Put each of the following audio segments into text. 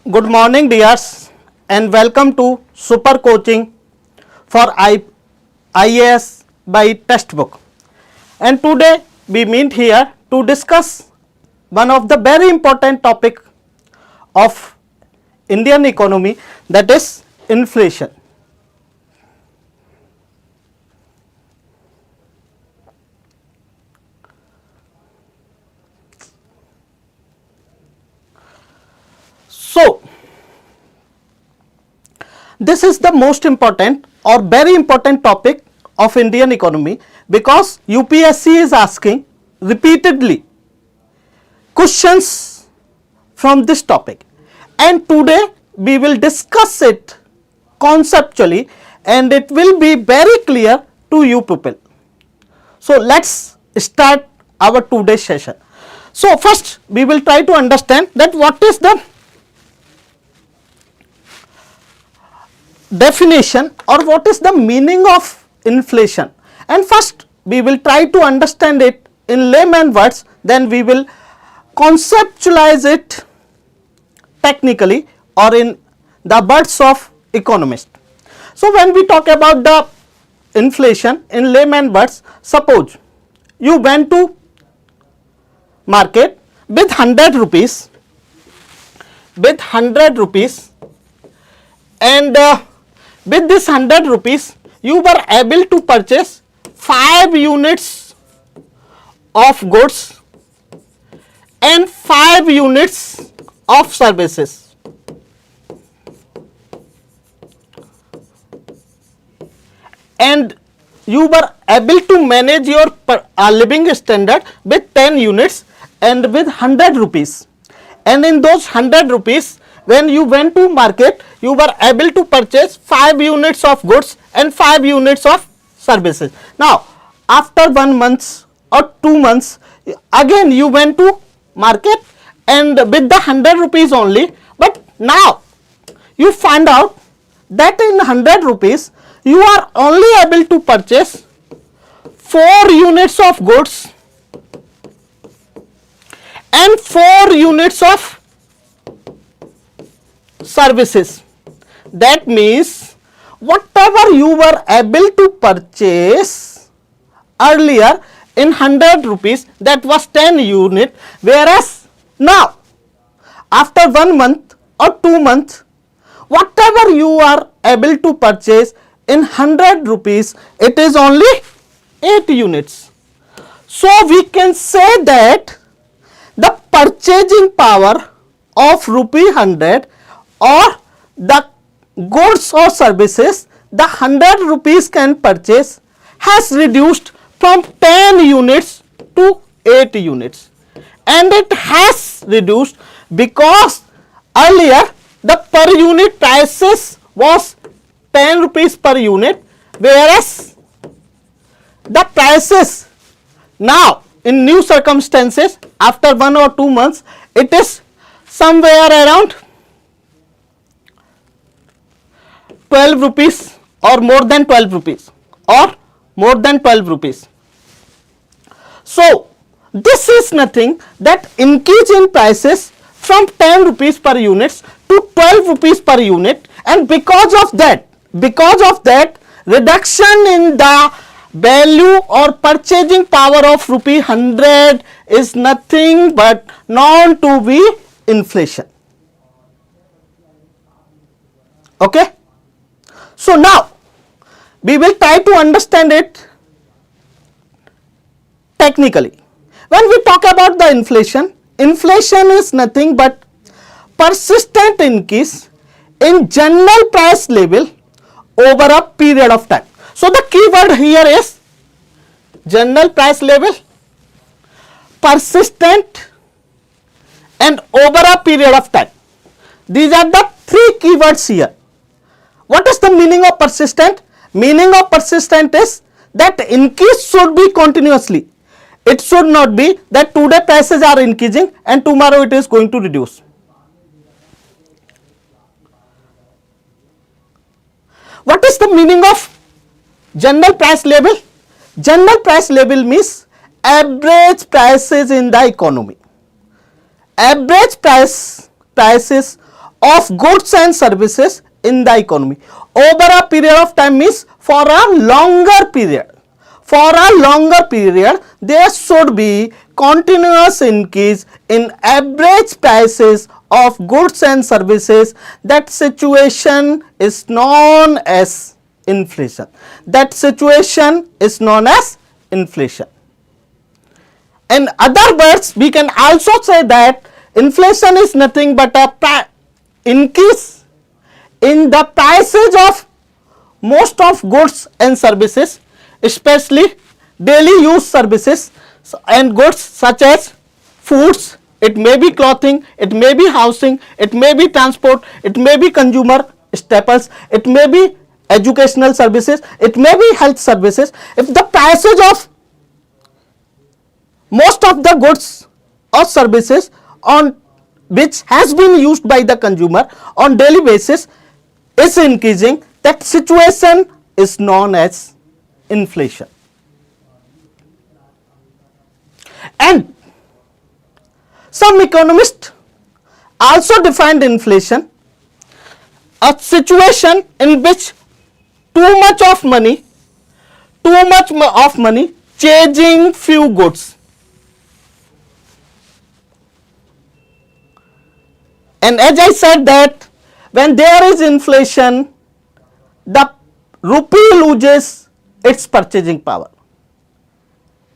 Good morning dears and welcome to Super Coaching for IAS by Textbook. And today we meet here to discuss one of the very important topic of Indian economy, that is inflation. So, this is the most important or very important topic of Indian economy because UPSC is asking repeatedly questions from this topic, and today we will discuss it conceptually and it will be very clear to you people. So, let us start our today's session. So, first we will try to understand that what is the definition or what is the meaning of inflation, and first we will try to understand it in layman words, then we will conceptualize it technically or in the words of economist. So, when we talk about the inflation in layman words, suppose you went to market with 100 rupees, and with this 100 rupees you were able to purchase 5 units of goods and 5 units of services. And you were able to manage your living standard with 10 units and with 100 rupees. And in those 100 rupees, when you went to market, you were able to purchase 5 units of goods and 5 units of services. Now, after 1 month or 2 months, again you went to market and with the 100 rupees only, but now you find out that in 100 rupees you are only able to purchase 4 units of goods and 4 units of services. That means whatever you were able to purchase earlier in 100 rupees, that was 10 unit, whereas now after 1 month or 2 months, whatever you are able to purchase in 100 rupees, it is only 8 units. So, we can say that the purchasing power of rupee 100 or the goods or services the 100 rupees can purchase has reduced from 10 units to 8 units, and it has reduced because earlier the per unit prices was 10 rupees per unit, whereas the prices now in new circumstances after 1 or 2 months it is somewhere around 12 rupees or more than 12 rupees or more than 12 rupees. So, this is nothing that increase in prices from 10 rupees per unit to 12 rupees per unit, and because of that reduction in the value or purchasing power of rupee 100 is nothing but known to be inflation. Okay. So, now we will try to understand it technically. When we talk about the inflation, inflation is nothing but persistent increase in general price level over a period of time. So, the key word here is general price level, persistent, and over a period of time. These are the 3 keywords here. What is the meaning of persistent? Meaning of persistent is that increase should be continuously. It should not be that today prices are increasing and tomorrow it is going to reduce. What is the meaning of general price level? General price level means average prices in the economy. Average prices of goods and services in the economy. Over a period of time means for a longer period. For a longer period, there should be continuous increase in average prices of goods and services. That situation is known as inflation. That situation is known as inflation. In other words, we can also say that inflation is nothing but a increase in the prices of most of goods and services, especially daily use services and goods such as foods, it may be clothing, it may be housing, it may be transport, it may be consumer staples, it may be educational services, it may be health services. If the prices of most of the goods or services on which has been used by the consumer on daily basis is increasing, that situation is known as inflation. And some economists also defined inflation a situation in which too much of money changing few goods. And as I said that when there is inflation, the rupee loses its purchasing power.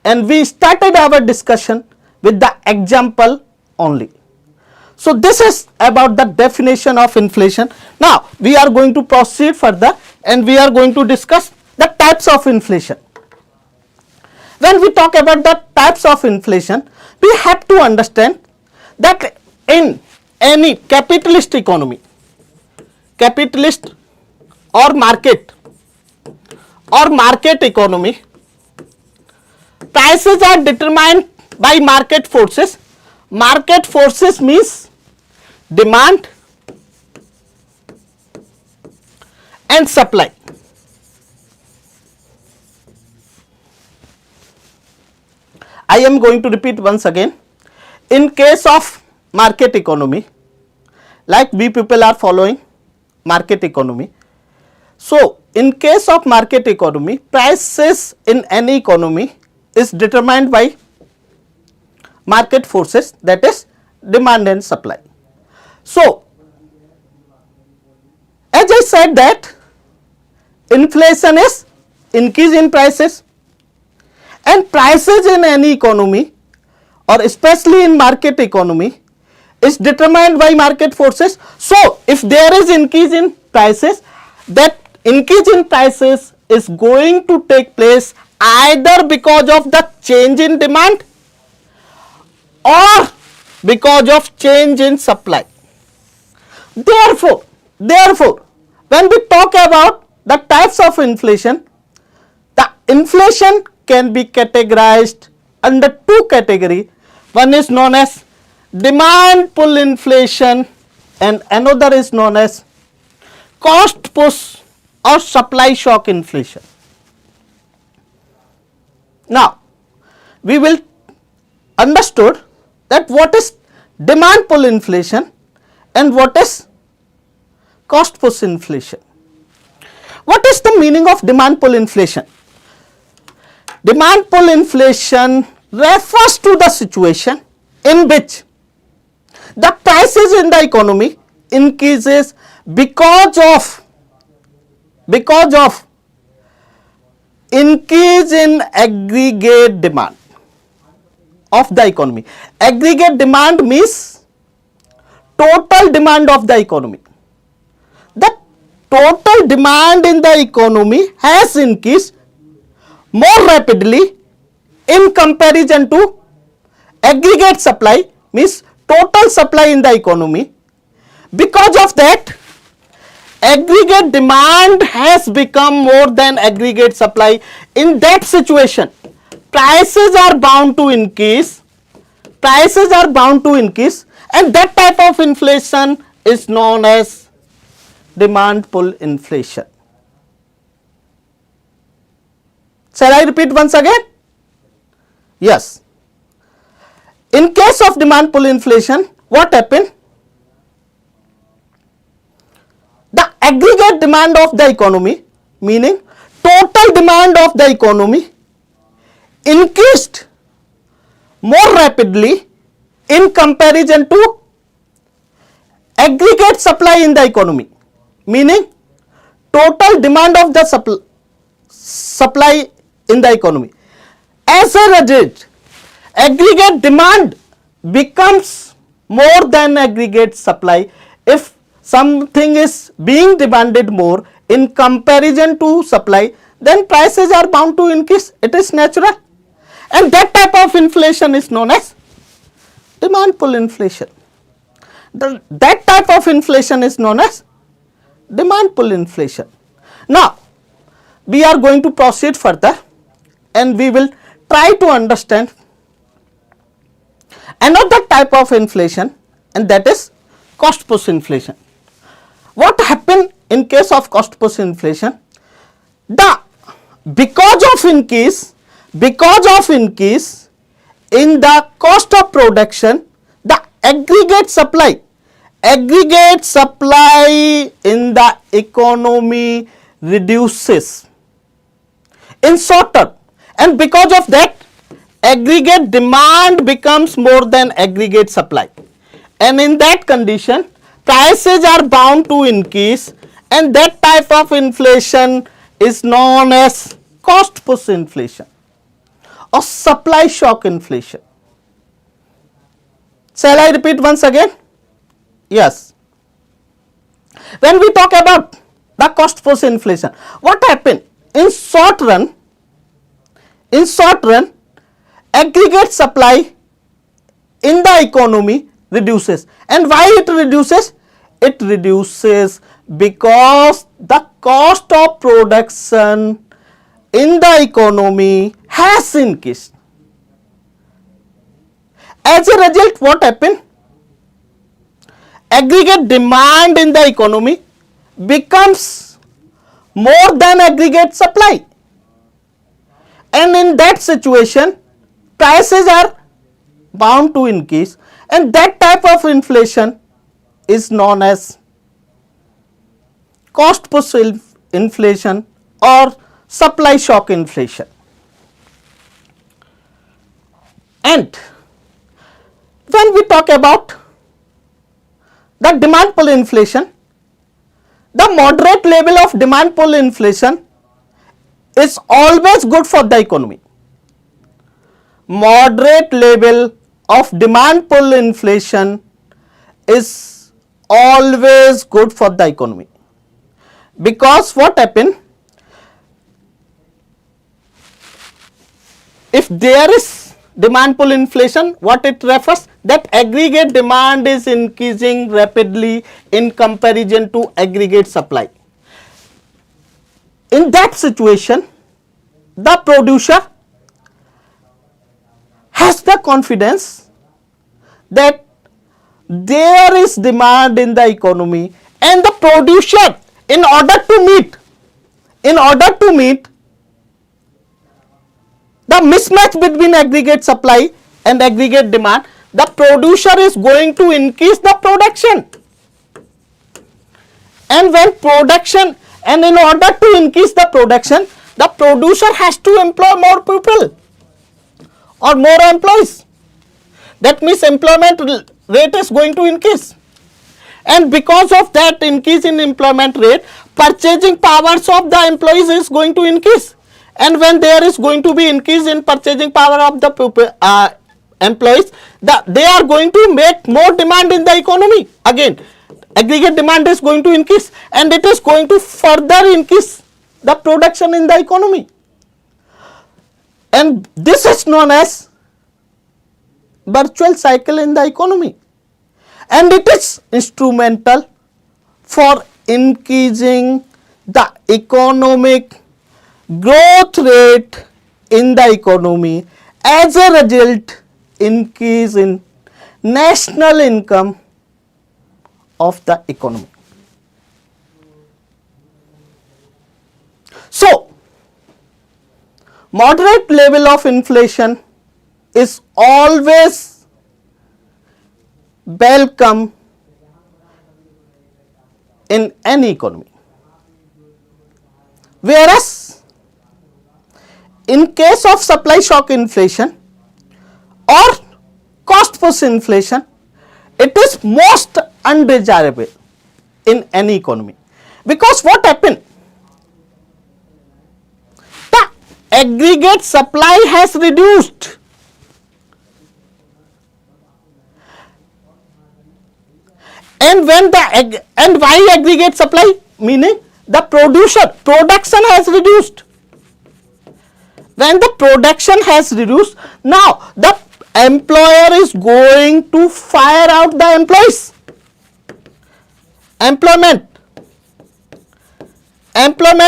And we started our discussion with the example only. So this is about the definition of inflation. Now we are going to proceed further and we are going to discuss the types of inflation. When we talk about the types of inflation, we have to understand that in any capitalist economy, capitalist or market economy, prices are determined by market forces. Market forces means demand and supply. I am going to repeat once again. In case of market economy, like we people are following market economy. So in case of market economy, prices in any economy is determined by market forces, that is demand and supply. So as I said that inflation is increase in prices, and prices in any economy or especially in market economy is determined by market forces. So if there is increase in prices, that increase in prices is going to take place either because of the change in demand or because of change in supply. Therefore, when we talk about the types of inflation, the inflation can be categorized under two categories. One is known as demand pull inflation and another is known as cost push or supply shock inflation. Now we will understood that what is demand pull inflation and what is cost push inflation. What is the meaning of demand pull inflation? Demand pull inflation refers to the situation in which the prices in the economy increases because of increase in aggregate demand of the economy. Aggregate demand means total demand of the economy. The total demand in the economy has increased more rapidly in comparison to aggregate supply, means total supply in the economy. Because of that, aggregate demand has become more than aggregate supply. In that situation, prices are bound to increase, and that type of inflation is known as demand pull inflation. Shall I repeat once again? Yes. In case of demand pull inflation, what happened? the aggregate demand of the economy, meaning total demand of the economy, increased more rapidly in comparison to aggregate supply in the economy, meaning total demand of the supply in the economy. As a result, aggregate demand becomes more than aggregate supply. If something is being demanded more in comparison to supply, then prices are bound to increase. It is natural. And that type of inflation is known as demand pull inflation. That type of inflation is known as demand pull inflation. Now, we are going to proceed further and we will try to understand another type of inflation, and that is cost push inflation. What happened in case of cost push inflation? Because of increase in the cost of production, the aggregate supply in the economy reduces in short term, and because of that aggregate demand becomes more than aggregate supply, and in that condition prices are bound to increase, and that type of inflation is known as cost push inflation or supply shock inflation. Shall I repeat once again? Yes. When we talk about the cost push inflation, what happened? In short run, aggregate supply in the economy reduces. And why it reduces? It reduces because the cost of production in the economy has increased. As a result, what happened? Aggregate demand in the economy becomes more than aggregate supply, and in that situation prices are bound to increase, and that type of inflation is known as cost push inflation or supply shock inflation. And when we talk about the demand pull inflation, the moderate level of demand pull inflation is always good for the economy. Moderate level of demand pull inflation is always good for the economy, because what happened? If there is demand pull inflation, what it refers? That aggregate demand is increasing rapidly in comparison to aggregate supply. In that situation, the producer has the confidence that there is demand in the economy, and the producer, in order to meet the mismatch between aggregate supply and aggregate demand, the producer is going to increase the production. And in order to increase the production, the producer has to employ more people or more employees. That means employment rate is going to increase, and because of that increase in employment rate, purchasing powers of the employees is going to increase, and when there is going to be increase in purchasing power of the employees, they are going to make more demand in the economy. Again, aggregate demand is going to increase, and it is going to further increase the production in the economy, and this is known as virtual cycle in the economy, and it is instrumental for increasing the economic growth rate in the economy. As a result, increase in national income of the economy. So, moderate level of inflation is always welcome in any economy. Whereas in case of supply shock inflation or cost push inflation, it is most undesirable in any economy. Because what happened? The aggregate supply has reduced. And when and why aggregate supply? Meaning the production has reduced. When the production has reduced, now the employer is going to fire out the employees. Employment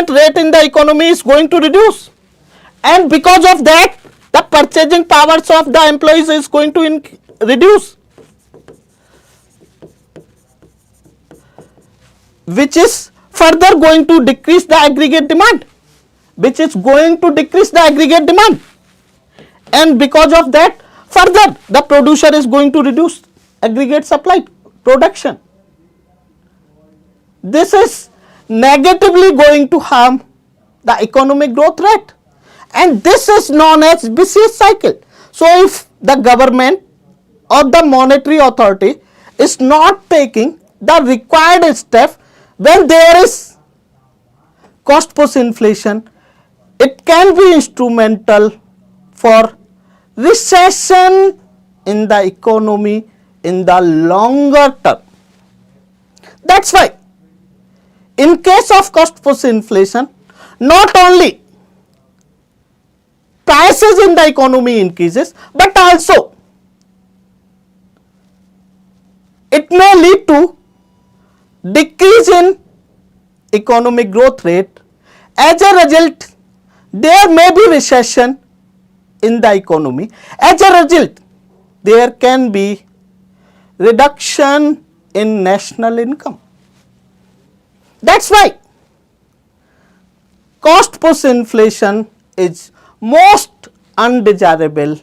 rate in the economy is going to reduce, and because of that the purchasing powers of the employees is going to reduce, which is further going to decrease the aggregate demand, and because of that further the producer is going to reduce aggregate supply production. This is negatively going to harm the economic growth rate, and this is known as vicious cycle. So if the government or the monetary authority is not taking the required step when there is cost push inflation, it can be instrumental for recession in the economy in the longer term. That's why in case of cost push inflation, not only prices in the economy increases, but also it may lead to decrease in economic growth rate. As a result, there may be recession in the economy. As a result, there can be reduction in national income. That's why cost push inflation is most undesirable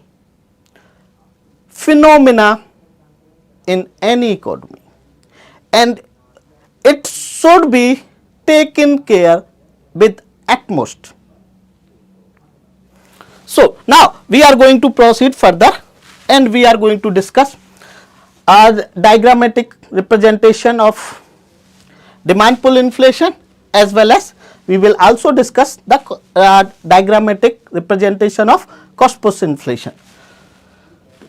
phenomena in any economy, and it should be taken care with utmost. So now we are going to proceed further, and we are going to discuss a diagrammatic representation of demand pull inflation, as well as we will also discuss the diagrammatic representation of cost push inflation.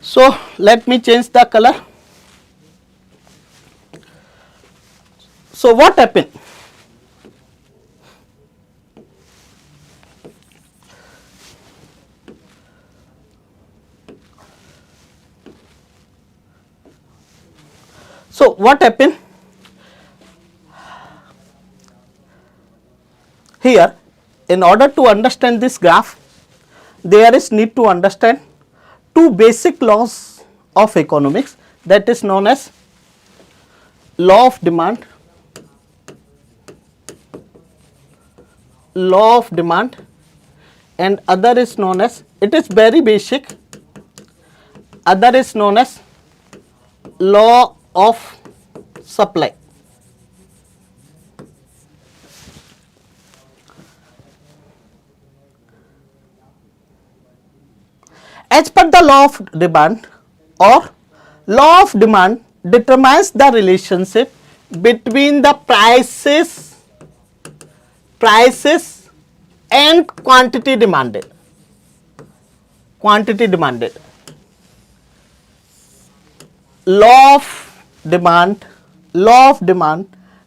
So let me change the color. So what happened? So what happened? Here, in order to understand this graph, there is need to understand two basic laws of economics, that is known as law of demand, and other is known as, it is very basic, other is known as law of supply. As per the law of demand, or law of demand determines the relationship between the prices and quantity demanded. Law of demand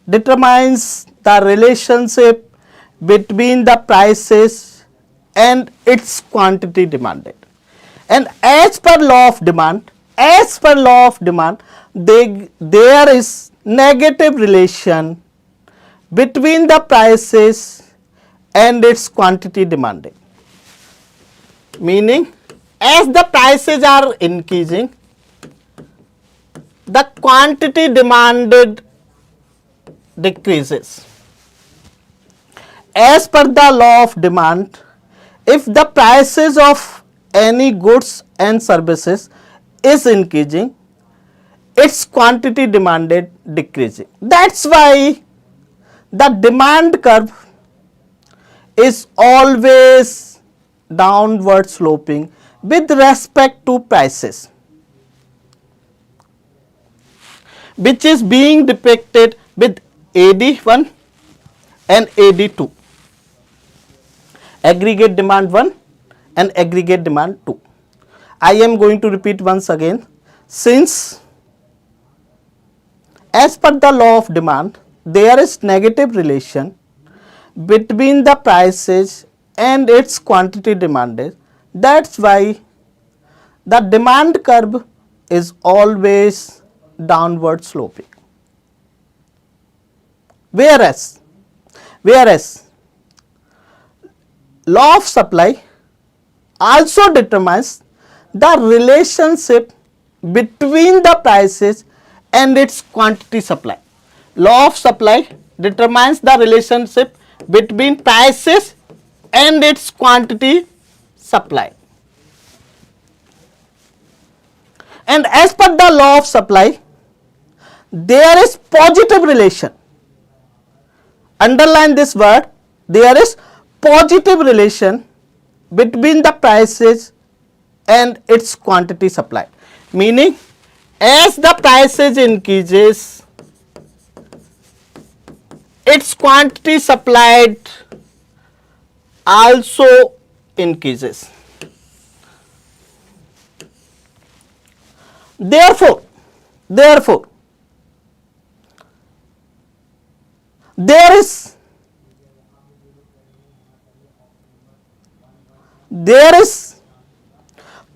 determines the relationship between the prices and its quantity demanded. And as per law of demand, there is negative relation between the prices and its quantity demanded. Meaning, as the prices are increasing, the quantity demanded decreases. As per the law of demand, if the prices of any goods and services is increasing, its quantity demanded decreasing. That's why the demand curve is always downward sloping with respect to prices, which is being depicted with AD1 and AD2, aggregate demand 1 and aggregate demand 2. I am going to repeat once again, since as per the law of demand there is negative relation between the prices and its quantity demanded, that's why the demand curve is always downward sloping. Whereas law of supply also determines the relationship between the prices and its quantity supply. Law of supply determines the relationship between prices and its quantity supply. And as per the law of supply, there is positive relation. Underline this word, there is positive relation between the prices and its quantity supply. Meaning, as the prices increases, its quantity supplied also increases. Therefore, there is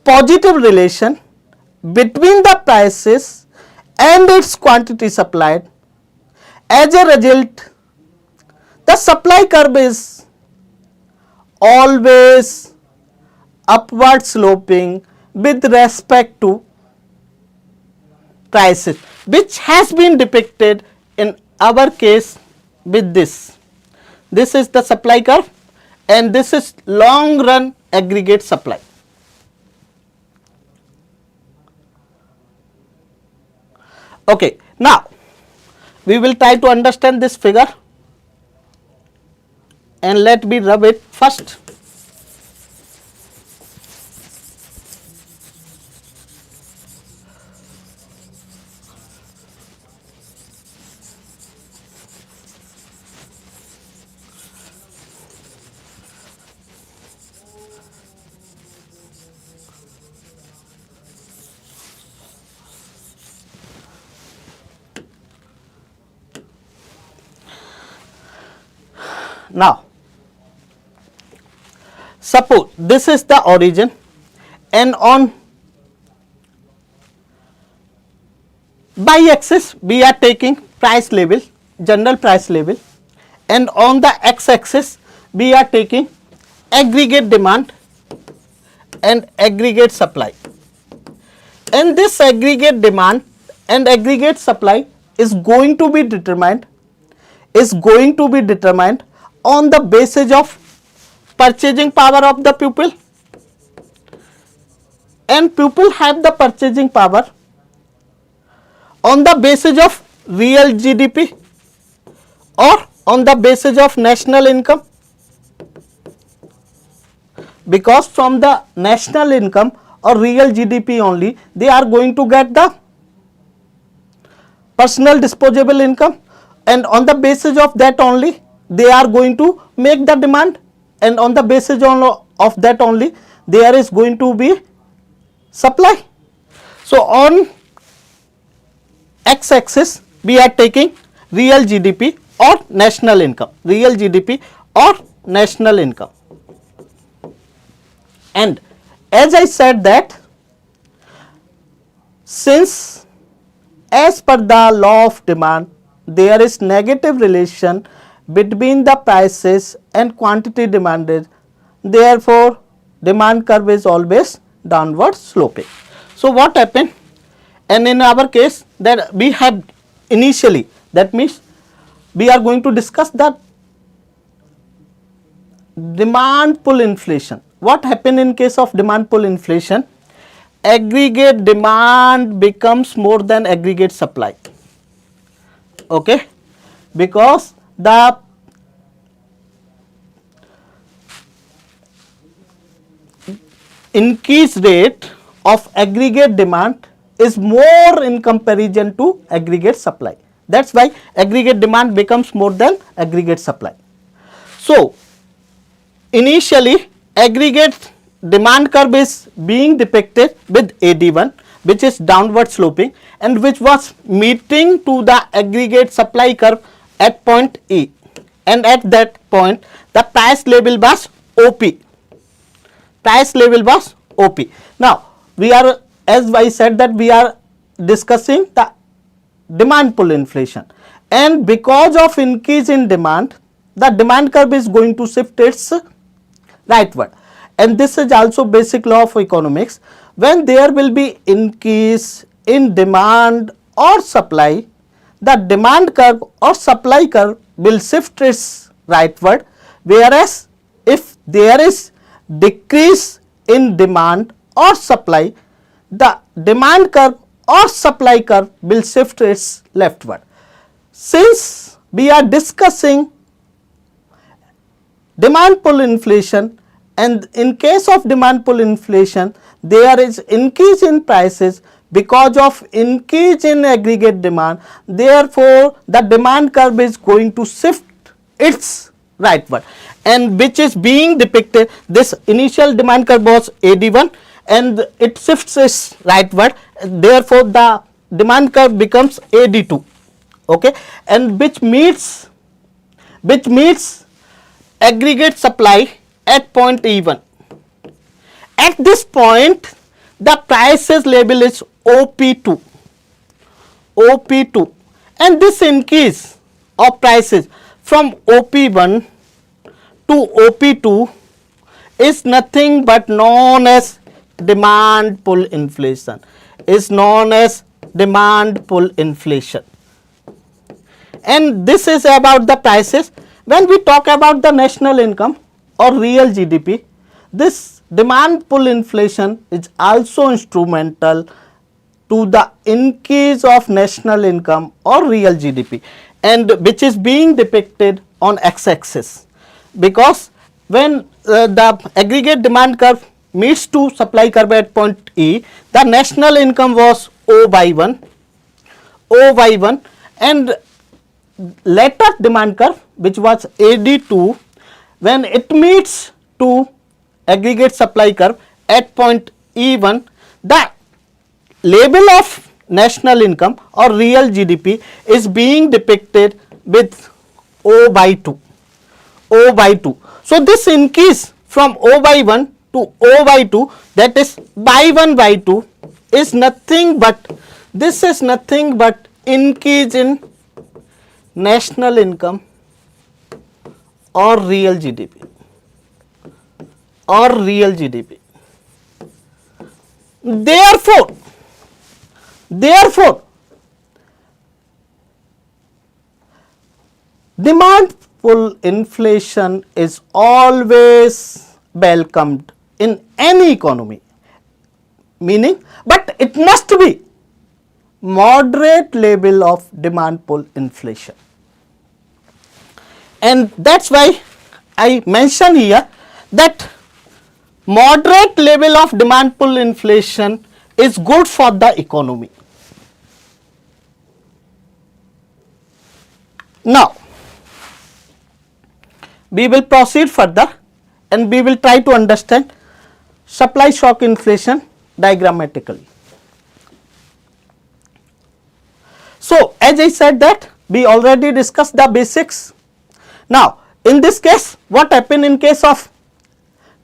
positive relation between the prices and its quantity supplied. As a result, the supply curve is always upward sloping with respect to prices, which has been depicted in our case with this. This is the supply curve and this is long run aggregate supply. Okay, now we will try to understand this figure and let me rub it first. Now, suppose this is the origin and on y-axis we are taking price level, general price level, and on the x-axis we are taking aggregate demand and aggregate supply. And this aggregate demand and aggregate supply is going to be determined on the basis of purchasing power of the people, and people have the purchasing power on the basis of real GDP or on the basis of national income, because from the national income or real GDP only they are going to get the personal disposable income, and on the basis of that only they are going to make the demand, and on the basis of that only there is going to be supply. So on x-axis we are taking real GDP or national income, real GDP or national income. And as I said that since as per the law of demand there is negative relation between the prices and quantity demanded, therefore demand curve is always downward sloping. So what happened, and in our case that we have initially, that means we are going to discuss the demand pull inflation. What happened in case of demand pull inflation? Aggregate demand becomes more than aggregate supply. Okay, because the increase rate of aggregate demand is more in comparison to aggregate supply. That's why aggregate demand becomes more than aggregate supply. So, initially aggregate demand curve is being depicted with AD1, which is downward sloping and which was meeting to the aggregate supply curve at point E, and at that point the price level was OP. Price level was OP. Now, we are, as I said, that we are discussing the demand pull inflation, and because of increase in demand, the demand curve is going to shift its rightward, and this is also basic law of economics. When there will be increase in demand or supply, the demand curve or supply curve will shift its rightward, whereas if there is decrease in demand or supply, the demand curve or supply curve will shift its leftward. Since we are discussing demand pull inflation, and in case of demand pull inflation there is increase in prices because of increase in aggregate demand, therefore the demand curve is going to shift its rightward, and which is being depicted, this initial demand curve was AD1 and it shifts its rightward, therefore the demand curve becomes AD2, okay, and which meets aggregate supply at point E1. At this point the prices level is OP2, and this increase of prices from OP1 to OP2 is nothing but known as demand pull inflation, and this is about the prices. When we talk about the national income or real GDP, this demand pull inflation is also instrumental to the increase of national income or real GDP, and which is being depicted on x-axis, because when the aggregate demand curve meets to supply curve at point E, the national income was O by 1, and later demand curve, which was AD2, when it meets to aggregate supply curve at point E1, the level of national income or real GDP is being depicted with O by 2. So, this increase from O by 1 to O by 2, that is by 1 by 2, is nothing but, this is nothing but increase in national income or real GDP. Therefore, demand pull inflation is always welcomed in any economy, meaning, but it must be moderate level of demand pull inflation, and that's why I mention here that moderate level of demand pull inflation is good for the economy. Now, we will proceed further and we will try to understand supply shock inflation diagrammatically. So, as I said that we already discussed the basics. Now, in this case, what happened in case of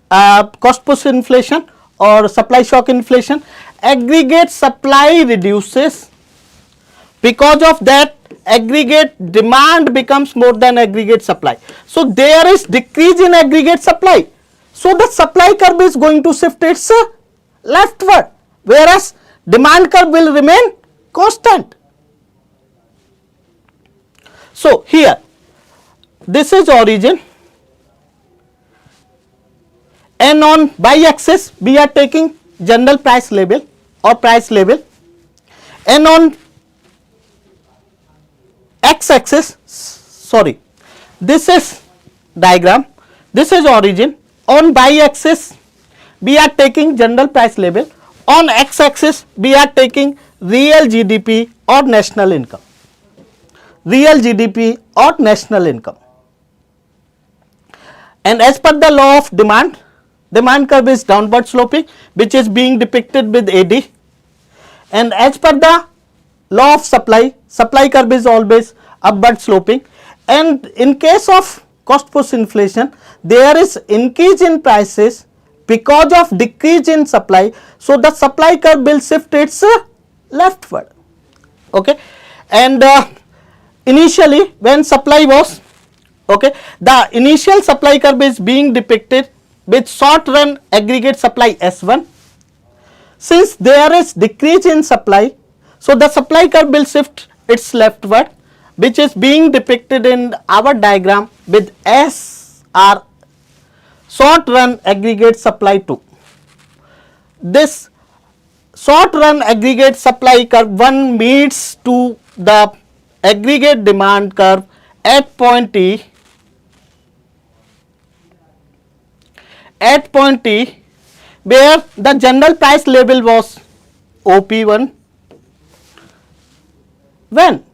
cost push inflation or supply shock inflation? Aggregate supply reduces, because of that aggregate demand becomes more than aggregate supply. So, there is decrease in aggregate supply. So, the supply curve is going to shift its leftward, whereas demand curve will remain constant. So, here this is origin, and on y-axis we are taking general price level or price level, and on x-axis, This is diagram, this is origin. On y axis we are taking general price level, on x axis we are taking real GDP or national income, real GDP or national income. And as per the law of demand, demand curve is downward sloping, which is being depicted with AD. And as per the law of supply, supply curve is always upward sloping. And in case of cost push inflation, there is increase in prices because of decrease in supply. So the supply curve will shift its leftward. Okay, and initially when supply was okay, the initial supply curve is being depicted with short run aggregate supply S1. Since there is decrease in supply, so the supply curve will shift its leftward, which is being depicted in our diagram with SR, short run aggregate supply 2. This short run aggregate supply curve 1 meets to the aggregate demand curve at point T, where the general price level was OP1. When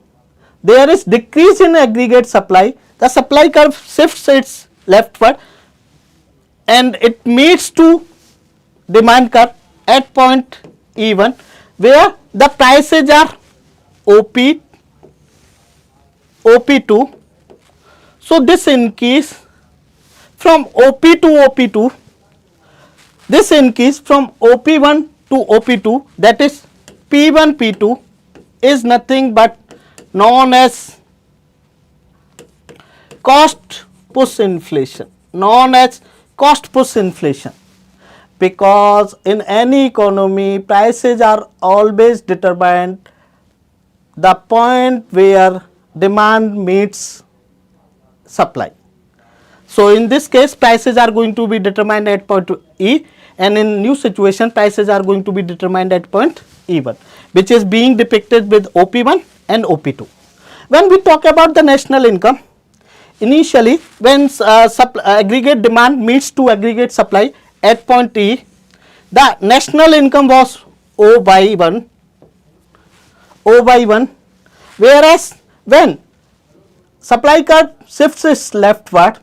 there is decrease in aggregate supply, the supply curve shifts its leftward and it meets to demand curve at point E1, where the prices are OP2. So this increase from OP to OP2, this increase from OP1 to OP2, that is P1 P2, is nothing but known as cost push inflation, because in any economy prices are always determined the point where demand meets supply. So in this case prices are going to be determined at point E, and in new situation prices are going to be determined at point E1, which is being depicted with OP1 and OP2. When we talk about the national income, initially when aggregate demand meets to aggregate supply at point E, the national income was O by 1, whereas when supply curve shifts its leftward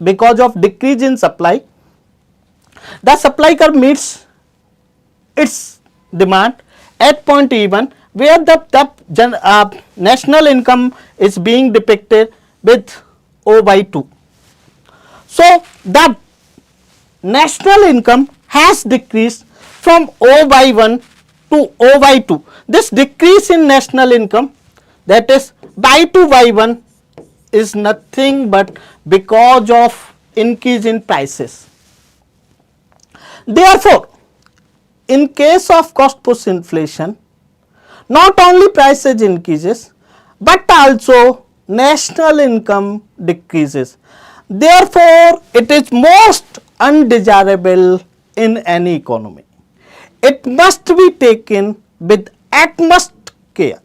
because of decrease in supply, the supply curve meets its demand at point E1, where the national income is being depicted with O by 2. So the national income has decreased from O by 1 to O by 2. This decrease in national income, that is by 2 by 1, is nothing but because of increase in prices. Therefore, in case of cost push inflation, not only prices increases but also national income decreases. Therefore, it is most undesirable in any economy. It must be taken with utmost care.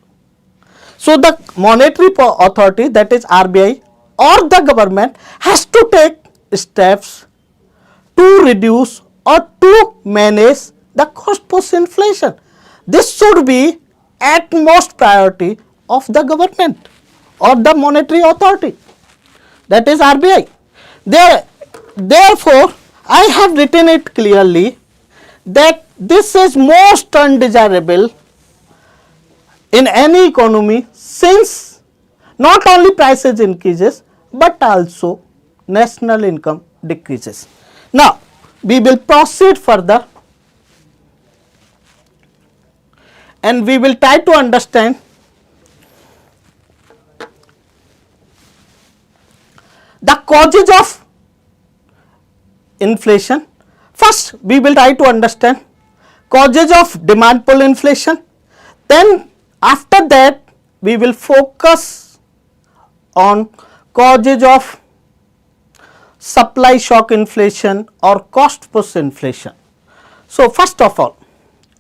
So the monetary authority, that is RBI, or the government has to take steps to reduce or to manage the cost push inflation. This should be utmost priority of the government or the monetary authority, that is RBI. Therefore, I have written it clearly that this is most undesirable in any economy, since not only prices increases but also national income decreases. Now we will proceed further and we will try to understand the causes of inflation. First we will try to understand causes of demand pull inflation, then after that we will focus on causes of supply shock inflation or cost push inflation. So first of all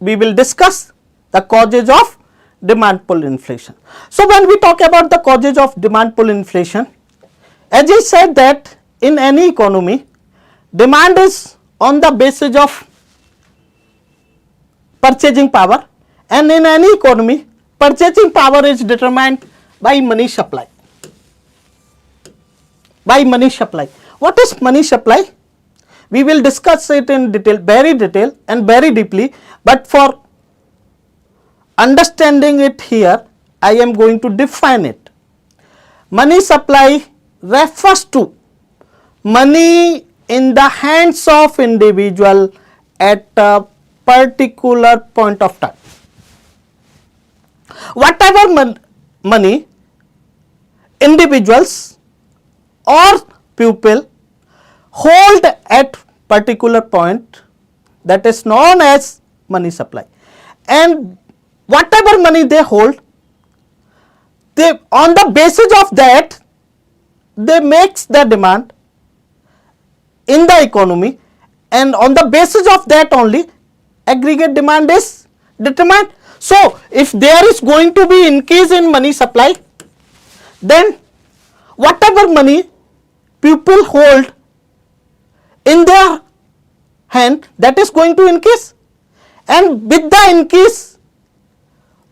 we will discuss the causes of demand pull inflation. So when we talk about the causes of demand pull inflation, As I said that in any economy, demand is on the basis of purchasing power, and in any economy, purchasing power is determined by money supply. By money supply. What is money supply? We will discuss it in detail, and very deeply, but for understanding it here, I am going to define it. Money supply refers to money in the hands of individual at a particular point of time. Whatever money individuals or people hold at particular point, that is known as money supply, and whatever money they hold, they on the basis of that they makes the demand in the economy, and on the basis of that only aggregate demand is determined. So if there is going to be increase in money supply, then whatever money people hold in their hand, that is going to increase, and with the increase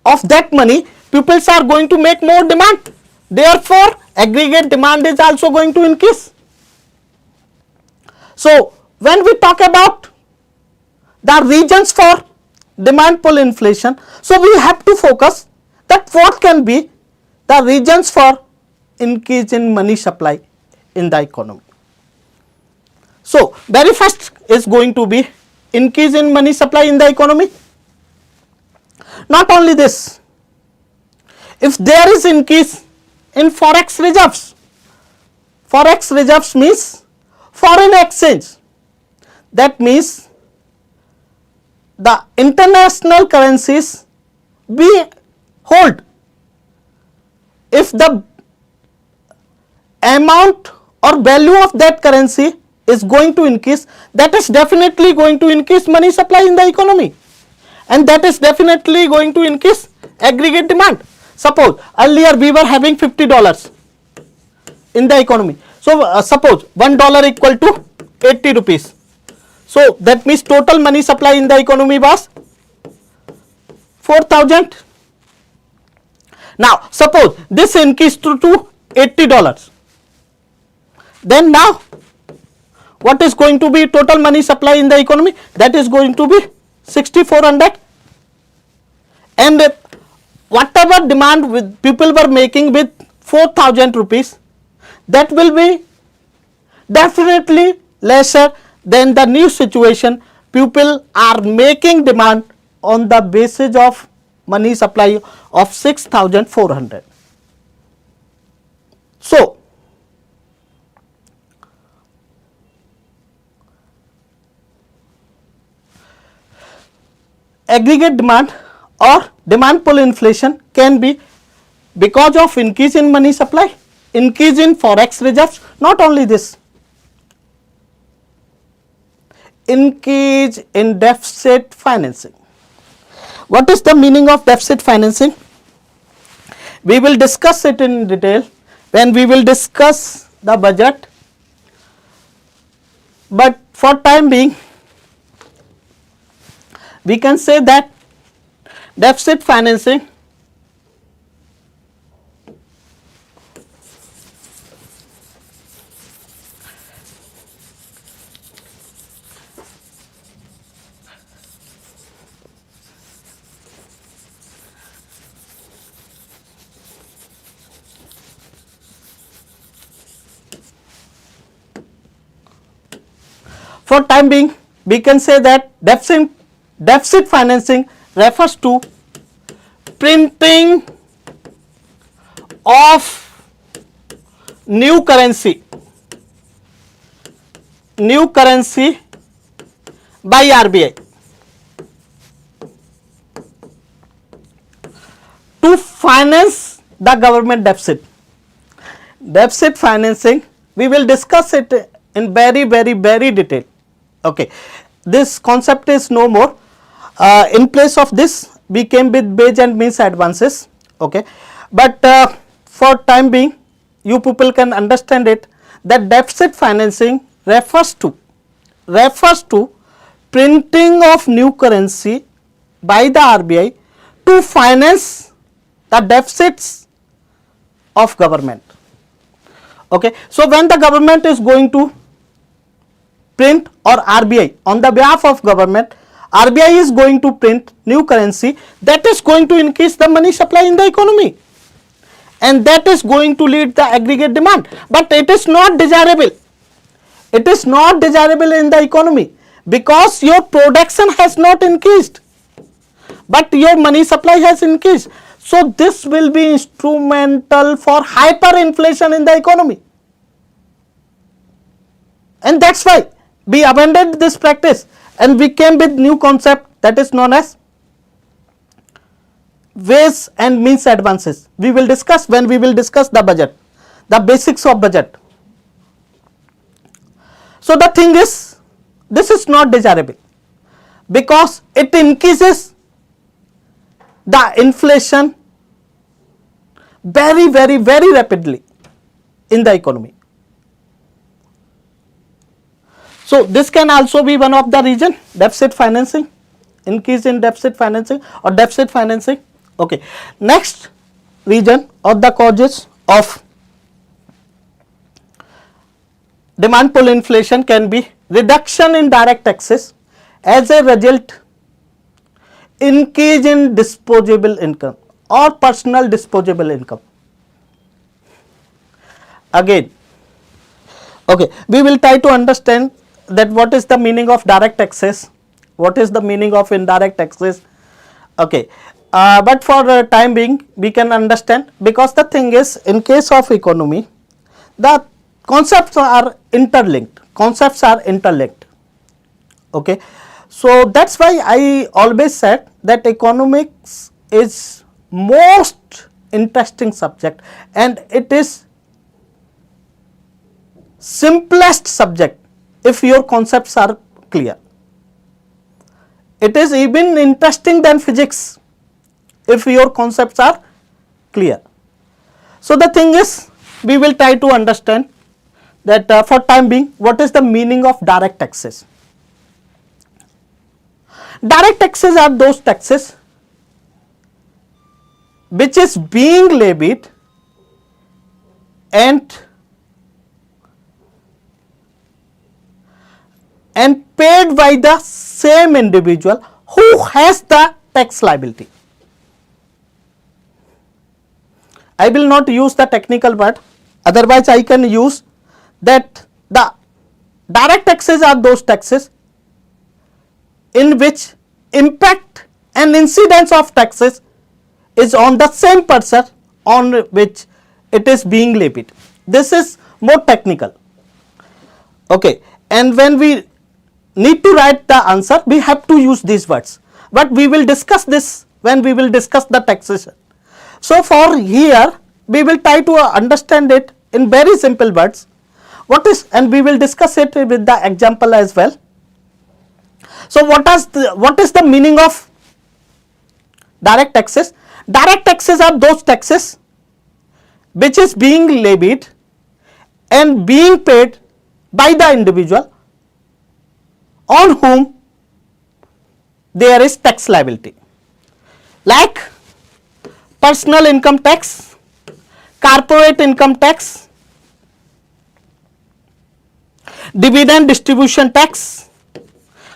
of that money, people are going to make more demand, therefore aggregate demand is also going to increase. So when we talk about the reasons for demand pull inflation, so we have to focus that what can be the reasons for increase in money supply in the economy. So very first is going to be increase in money supply in the economy. Not only this, if there is increase in forex reserves means foreign exchange, that means the international currencies we hold, if the amount or value of that currency is going to increase, that is definitely going to increase money supply in the economy, and that is definitely going to increase aggregate demand. Suppose earlier we were having $50 in the economy, so suppose $1 equal to 80 rupees, so that means total money supply in the economy was 4,000. Now suppose this increased to $80, then now what is going to be total money supply in the economy? That is going to be 6,400, and whatever demand with people were making with 4,000 rupees, that will be definitely lesser than the new situation. People are making demand on the basis of money supply of 6,400. So aggregate demand or demand pull inflation can be because of increase in money supply, increase in forex reserves. Not only this, increase in deficit financing. What is the meaning of deficit financing? We will discuss it in detail when we will discuss the budget, but for time being we can say that deficit financing for time being we can say that deficit financing refers to printing of new currency by RBI to finance the government deficit. Deficit financing, we will discuss it in very detail. Okay, this concept is no more. In place of this we came with wage and means advances. Okay, but for time being you people can understand it, that deficit financing refers to printing of new currency by the RBI to finance the deficits of government. Okay, so when the government is going to print, or RBI on the behalf of government, RBI is going to print new currency, that is going to increase the money supply in the economy, and that is going to lead the aggregate demand, but it is not desirable. It is not desirable in the economy because your production has not increased, but your money supply has increased. So this will be instrumental for hyperinflation in the economy, and that's why we abandoned this practice and we came with new concept that is known as ways and means advances. We will discuss when we will discuss the budget, the basics of budget. So the thing is, this is not desirable because it increases the inflation very rapidly in the economy. So this can also be one of the reason, deficit financing, increase in deficit financing or deficit financing. Okay, next reason or the causes of demand pull inflation can be reduction in direct taxes, as a result increase in disposable income or personal disposable income. Again, okay, we will try to understand that what is the meaning of direct taxes, what is the meaning of indirect taxes. Okay, but for time being we can understand, because the thing is, in case of economy the concepts are interlinked, okay. So that's why I always said that economics is most interesting subject and it is simplest subject if your concepts are clear. It is even interesting than physics if your concepts are clear. So the thing is, we will try to understand that for time being, what is the meaning of direct taxes. Direct taxes are those taxes which is being levied and paid by the same individual who has the tax liability. I will not use the technical word, otherwise I can use that the direct taxes are those taxes in which impact and incidence of taxes is on the same person on which it is being levied. This is more technical. Okay, and when we need to write the answer, we have to use these words, but we will discuss this when we will discuss the taxation. So for here we will try to understand it in very simple words, what is, and we will discuss it with the example as well. So what is the meaning of direct taxes? Direct taxes are those taxes which is being levied and being paid by the individual on whom there is tax liability, like personal income tax, corporate income tax, dividend distribution tax.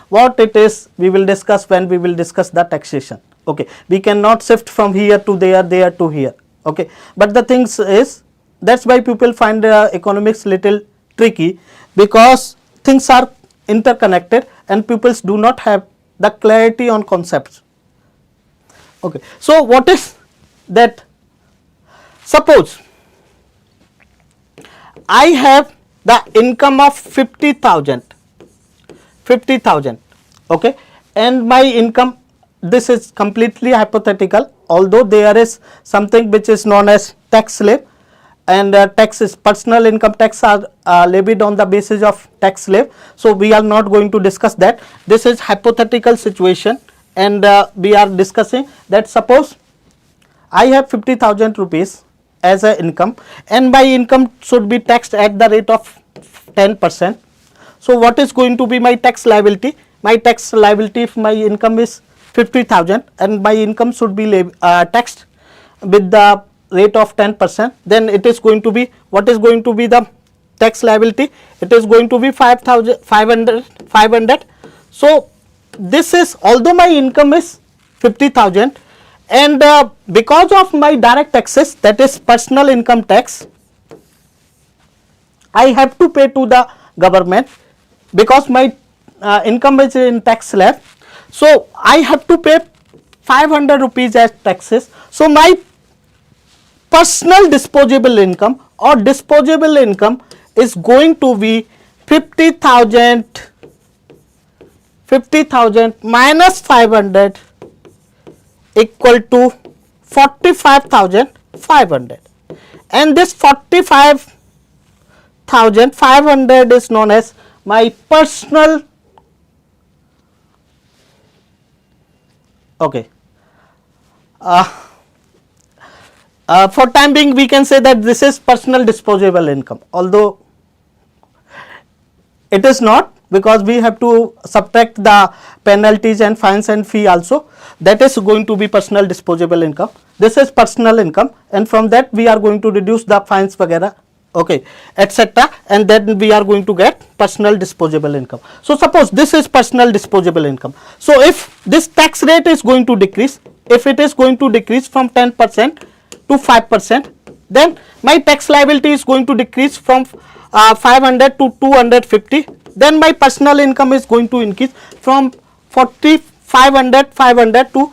What it is, we will discuss when we will discuss the taxation. Okay, we cannot shift from here to there, there to here. Okay, but the things is, that's why people find economics little tricky, because things are interconnected and pupils do not have the clarity on concepts. Okay, so what is that? Suppose I have the income of 50,000, okay, and my income, this is completely hypothetical, although there is something which is known as tax slab, and taxes, personal income tax are levied on the basis of tax slab. So we are not going to discuss that. This is hypothetical situation, and we are discussing that suppose I have 50,000 rupees as a income, and my income should be taxed at the rate of 10%. So what is going to be my tax liability? My tax liability, if my income is 50,000 and my income should be taxed with the rate of 10%, then it is going to be, what is going to be the tax liability? It is going to be 500. So this is, although my income is 50,000, and because of my direct taxes, that is personal income tax, I have to pay to the government because my income is in tax slab. So I have to pay 500 rupees as taxes. So my personal disposable income or disposable income is going to be 50,000 minus 500 equal to 45,500, and this 45,500 is known as my personal, okay, for time being we can say that this is personal disposable income, although it is not, because we have to subtract the penalties and fines and fee also. That is going to be personal disposable income. This is personal income, and from that we are going to reduce the fines vagera, okay, etc., and then we are going to get personal disposable income. So suppose this is personal disposable income. So if this tax rate is going to decrease, if it is going to decrease from 10% to 5%, then my tax liability is going to decrease from 500 to 250. Then my personal income is going to increase from 500 to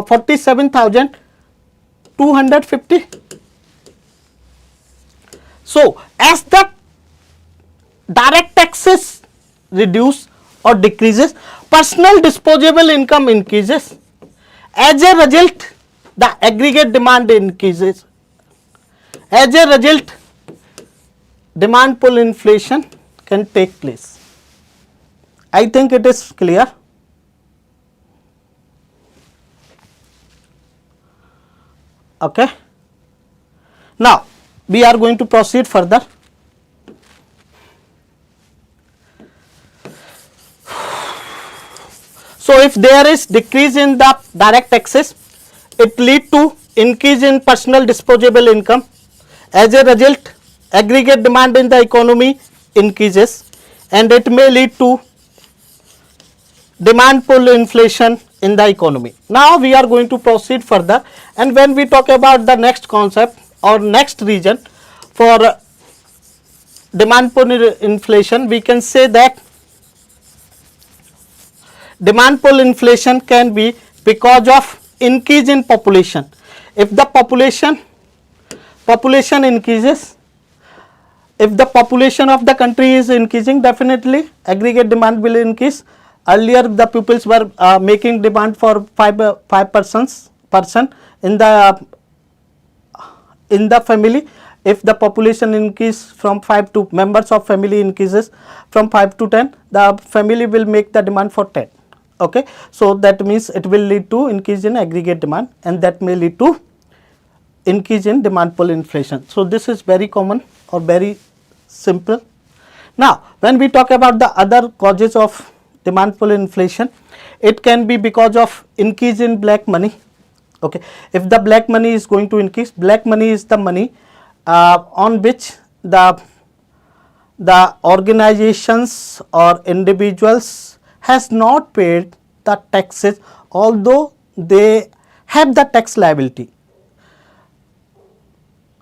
47,250. So as the direct taxes reduce or decreases, personal disposable income increases. As a result, the aggregate demand increases. As a result, demand pull inflation can take place. I think it is clear. Okay. Now we are going to proceed further. So if there is decrease in the direct taxes, it lead to increase in personal disposable income. As a result, aggregate demand in the economy increases, and it may lead to demand pull inflation in the economy. Now we are going to proceed further, and when we talk about the next concept or next region for demand pull inflation, we can say that demand pull inflation can be because of increase in population. If the population increases, if the population of the country is increasing, definitely aggregate demand will increase. Earlier the pupils were making demand for 5 persons in the family. If the population increase from 5 to members of family increases from 5 to 10, the family will make the demand for 10. Okay, so that means it will lead to increase in aggregate demand, and that may lead to increase in demand pull inflation. So this is very common or very simple. Now when we talk about the other causes of demand pull inflation, it can be because of increase in black money. Okay, if the black money is going to increase, black money is the money on which the organizations or individuals has not paid the taxes, although they have the tax liability.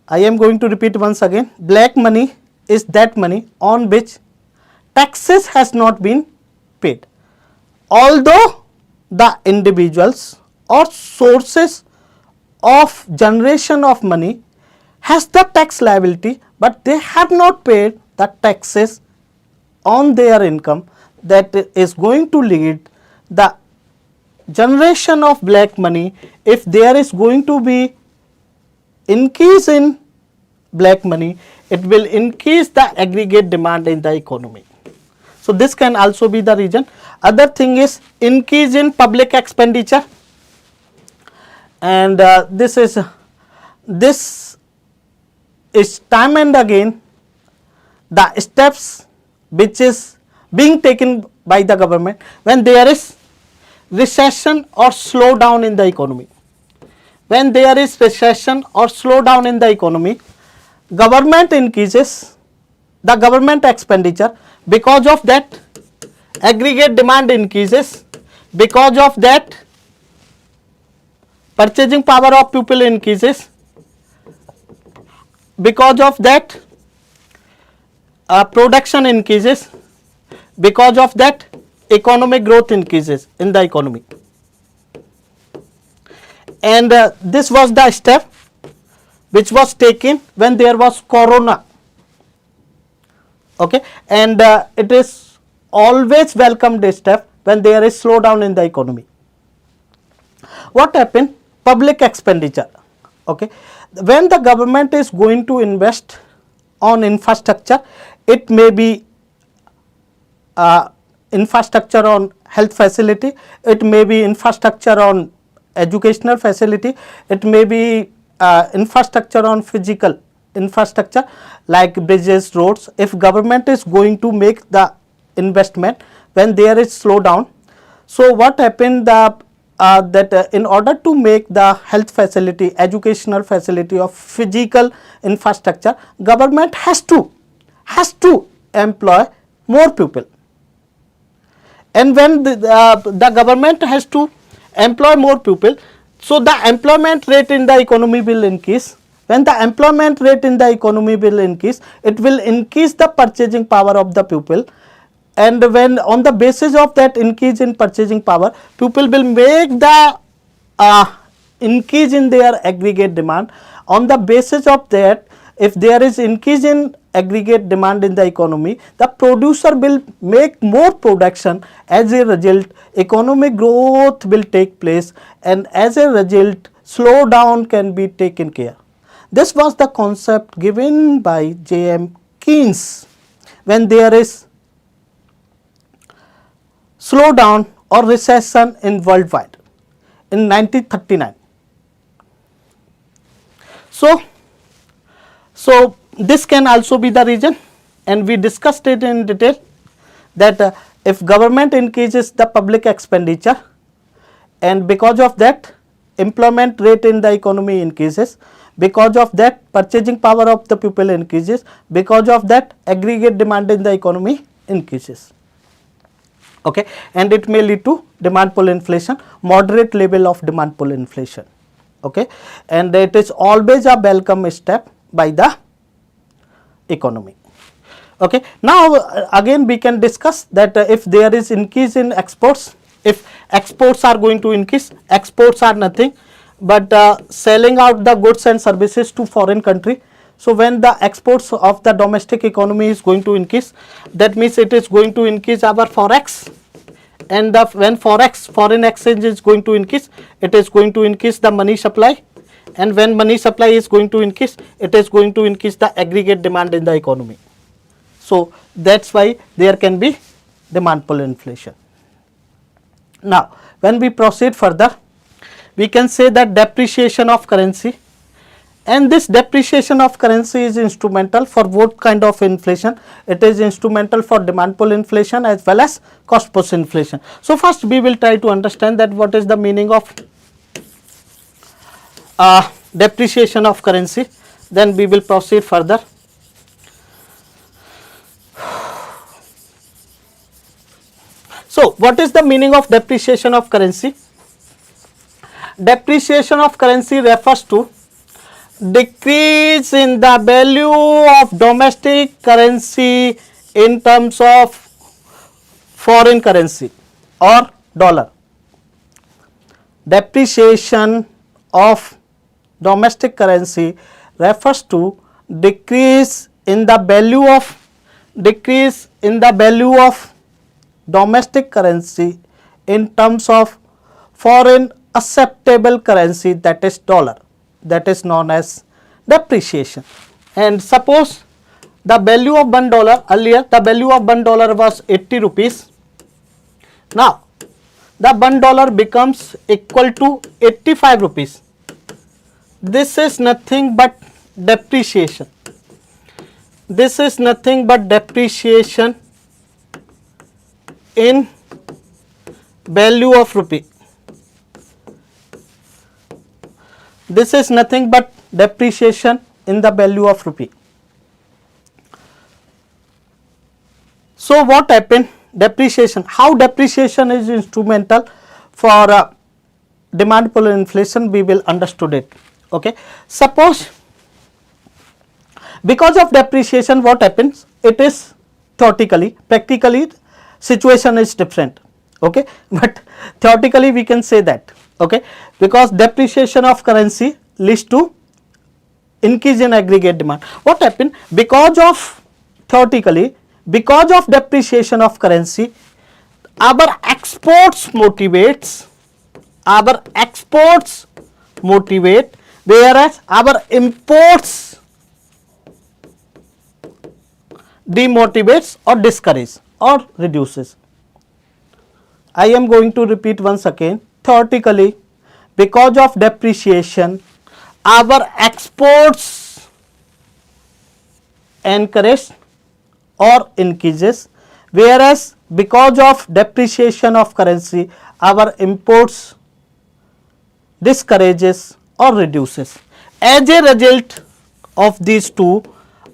I am going to repeat once again. Black money is that money on which taxes has not been paid, although the individuals or sources of generation of money has the tax liability, but they have not paid the taxes on their income. That is going to lead the generation of black money. If there is going to be increase in black money, it will increase the aggregate demand in the economy. So this can also be the reason. Other thing is increase in public expenditure, and this is this is time and again the steps which is being taken by the government when there is recession or slowdown in the economy. When there is recession or slowdown in the economy, government increases the government expenditure. Because of that, aggregate demand increases. Because of that, purchasing power of people increases. Because of that, production increases. Because of that, economic growth increases in the economy. And this was the step which was taken when there was corona. Okay, and it is always welcomed step when there is slowdown in the economy. What happened? Public expenditure. Okay, when the government is going to invest on infrastructure, it may be infrastructure on health facility, it may be infrastructure on educational facility, it may be infrastructure on physical infrastructure like bridges, roads. If government is going to make the investment when there is slowdown, so what happened, that in order to make the health facility, educational facility of physical infrastructure, government has to employ more people. And when the government has to employ more people, so the employment rate in the economy will increase. When the employment rate in the economy will increase, it will increase the purchasing power of the people. And when on the basis of that increase in purchasing power, people will make the increase in their aggregate demand. On the basis of that, if there is increase in aggregate demand in the economy, the producer will make more production. As a result, economic growth will take place, and as a result, slowdown can be taken care. This was the concept given by J.M. Keynes when there is slowdown or recession in worldwide in 1939. So this can also be the reason, and we discussed it in detail that if government increases the public expenditure, and because of that employment rate in the economy increases, because of that purchasing power of the people increases, because of that aggregate demand in the economy increases. Okay, and it may lead to demand pull inflation, moderate level of demand pull inflation. Okay, and it is always a welcome step by the economy. Okay, now again we can discuss that if there is increase in exports, if exports are going to increase, exports are nothing but selling out the goods and services to foreign country. So when the exports of the domestic economy is going to increase, that means it is going to increase our forex, and when forex, foreign exchange, is going to increase, it is going to increase the money supply, and when money supply is going to increase, it is going to increase the aggregate demand in the economy. So that's why there can be demand pull inflation. Now when we proceed further, we can say that depreciation of currency, and this depreciation of currency is instrumental for both kind of inflation. It is instrumental for demand pull inflation as well as cost push inflation. So first we will try to understand that what is the meaning of depreciation of currency, then we will proceed further. So what is the meaning of depreciation of currency? Depreciation of currency refers to decrease in the value of domestic currency in terms of foreign currency or dollar. Depreciation of domestic currency refers to decrease in the value of domestic currency in terms of foreign acceptable currency, that is dollar, that is known as depreciation. And suppose the value of $1, earlier the value of $1 was 80 rupees. Now the $1 becomes equal to 85 rupees. this is nothing but depreciation. This is nothing but depreciation in value of rupee. This is nothing but depreciation in the value of rupee. So what happened? Depreciation. How depreciation is instrumental for demand pull inflation, we will understood it. Okay. Suppose because of depreciation, what happens? It is theoretically, practically situation is different. Okay, but theoretically we can say that. Okay, because depreciation of currency leads to increase in aggregate demand. What happened? Because of theoretically, because of depreciation of currency, our exports motivate, whereas our imports demotivates or discourages or reduces. I am going to repeat once again. Theoretically, because of depreciation, our exports encourage or increases, whereas because of depreciation of currency, our imports discourages or reduces. As a result of these two,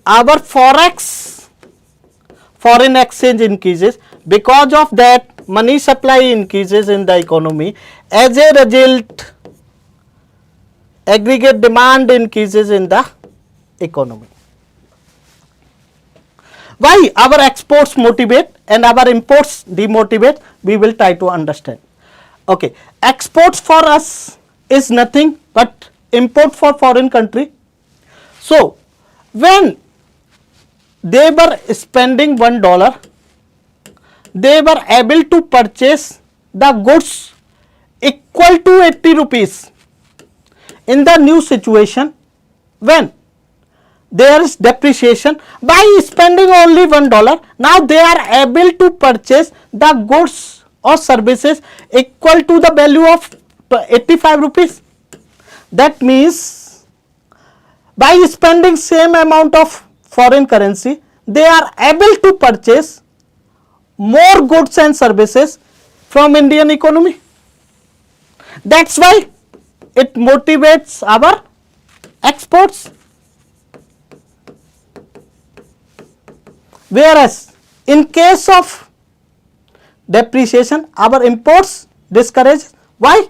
our foreign exchange increases. Because of that, money supply increases in the economy. As a result, aggregate demand increases in the economy. Why our exports motivate and our imports demotivate? We will try to understand. Okay, exports for us is nothing but import for foreign country. So when they were spending $1, they were able to purchase the goods equal to 80 rupees. In the new situation, when there is depreciation, by spending only $1, now they are able to purchase the goods or services equal to the value of 85 rupees. That means by spending same amount of foreign currency, they are able to purchase more goods and services from Indian economy. That's why it motivates our exports. Whereas in case of depreciation, our imports discourage. Why?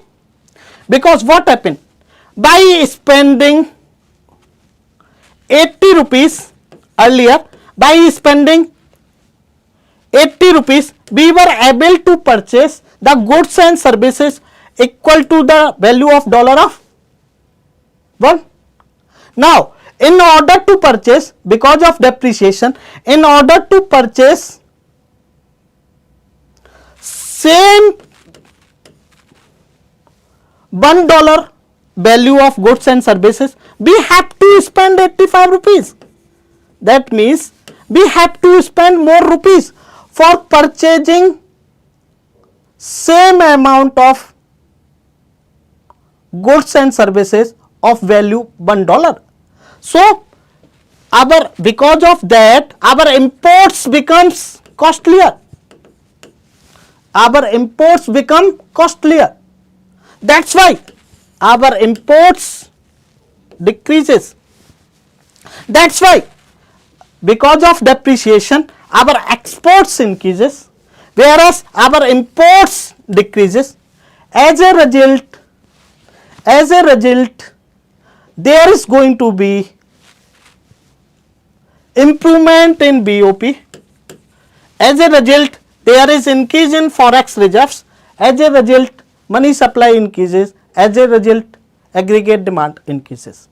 Because what happened? By spending 80 rupees earlier, by spending 80 rupees, we were able to purchase the goods and services equal to the value of $1. Now, in order to purchase, because of depreciation, in order to purchase same $1 value of goods and services, we have to spend 85 rupees. That means we have to spend more rupees for purchasing same amount of goods and services of value $1. So because of that, our imports becomes costlier. Our imports become costlier. That's why our imports decreases. That's why because of depreciation, our exports increases, whereas our imports decreases. As a result, there is going to be improvement in BOP. As a result, there is increase in forex reserves. As a result, money supply increases. As a result, aggregate demand increases.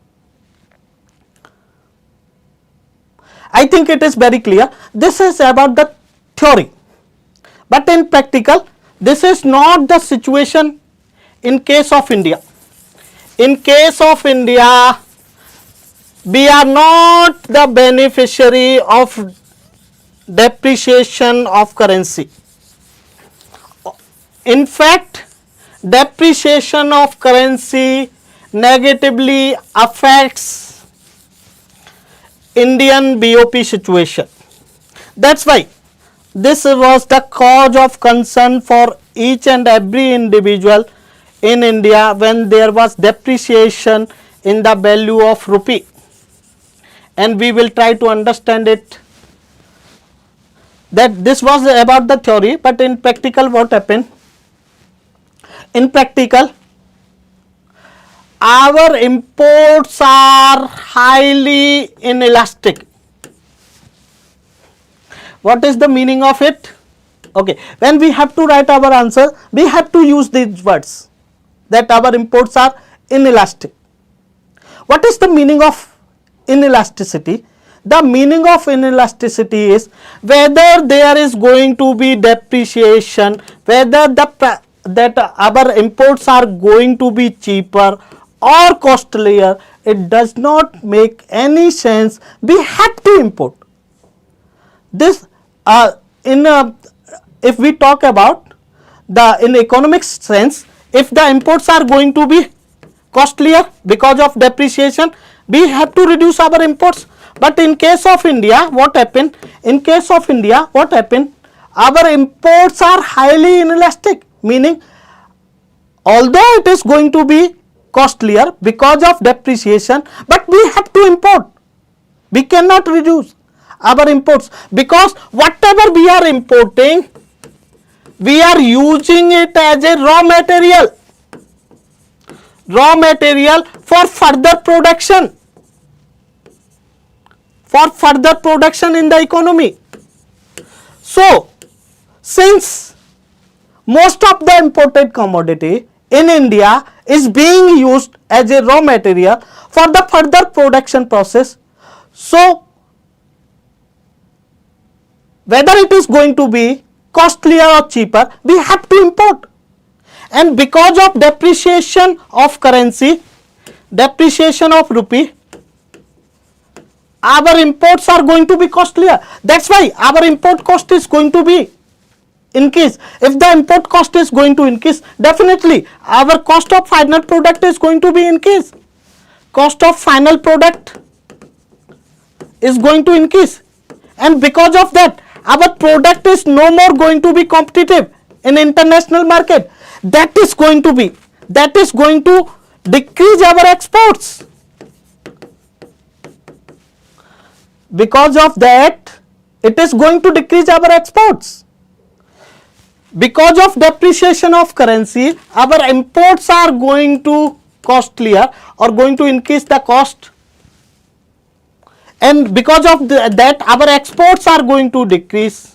I think it is very clear. This is about the theory, but in practical, this is not the situation in case of India. In case of India, we are not the beneficiary of depreciation of currency. In fact, depreciation of currency negatively affects Indian BOP situation. That's why this was the cause of concern for each and every individual in India when there was depreciation in the value of rupee, and we will try to understand it. That this was about the theory, but in practical what happened? In practical, our imports are highly inelastic. What is the meaning of it? Okay, when we have to write our answer, we have to use these words, that our imports are inelastic. What is the meaning of inelasticity? The meaning of inelasticity is whether there is going to be depreciation, whether that our imports are going to be cheaper or costlier, it does not make any sense. We have to import. This if we talk about in economic sense, if the imports are going to be costlier because of depreciation, we have to reduce our imports. But in case of India, what happened? In case of India, what happened? Our imports are highly inelastic, meaning although it is going to be costlier because of depreciation, but we have to import. We cannot reduce our imports, because whatever we are importing, we are using it as a raw material for further production, in the economy. So since most of the imported commodity in India is being used as a raw material for the further production process, so whether it is going to be costlier or cheaper, we have to import. And because of depreciation of currency, depreciation of rupee, our imports are going to be costlier. That's why our import cost is going to be increase. If the import cost is going to increase, definitely our cost of final product is going to be increase. Cost of final product is going to increase, and because of that, our product is no more going to be competitive in international market. That is going to decrease our exports. Because of that, it is going to decrease our exports. Because of depreciation of currency, our imports are going to costlier or going to increase the cost, and because of that, our exports are going to decrease.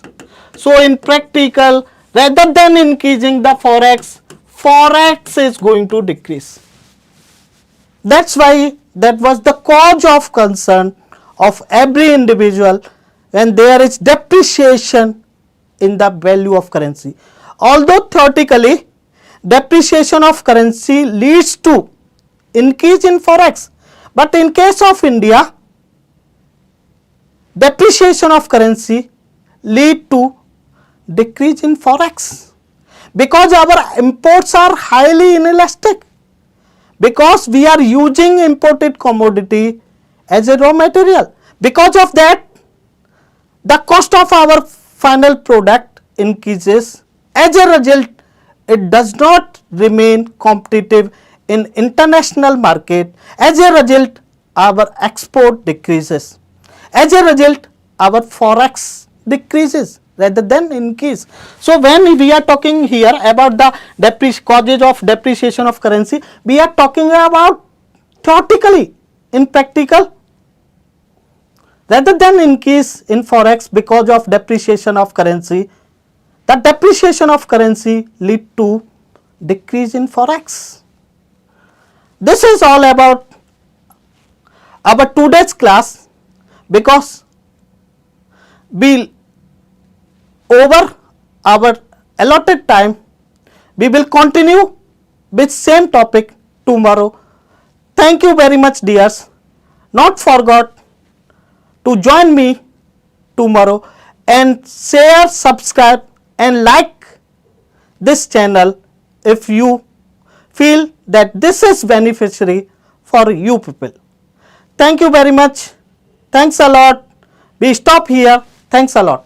So in practical, rather than increasing the forex is going to decrease. That's why that was the cause of concern of every individual when there is depreciation in the value of currency. Although theoretically depreciation of currency leads to increase in forex, but in case of India, depreciation of currency lead to decrease in forex, because our imports are highly inelastic, because we are using imported commodity as a raw material. Because of that, the cost of our final product increases. As a result, it does not remain competitive in international market. As a result, our export decreases. As a result, our forex decreases rather than increase. So when we are talking here about the causes of depreciation of currency, we are talking about theoretically. In practical, rather than increase in forex because of depreciation of currency, the depreciation of currency lead to decrease in forex. This is all about our today's class, because we over our allotted time, we will continue with same topic tomorrow. Thank you very much, dears. Not forget to join me tomorrow and share, subscribe and like this channel if you feel that this is beneficiary for you people. Thank you very much. Thanks a lot. We stop here. Thanks a lot.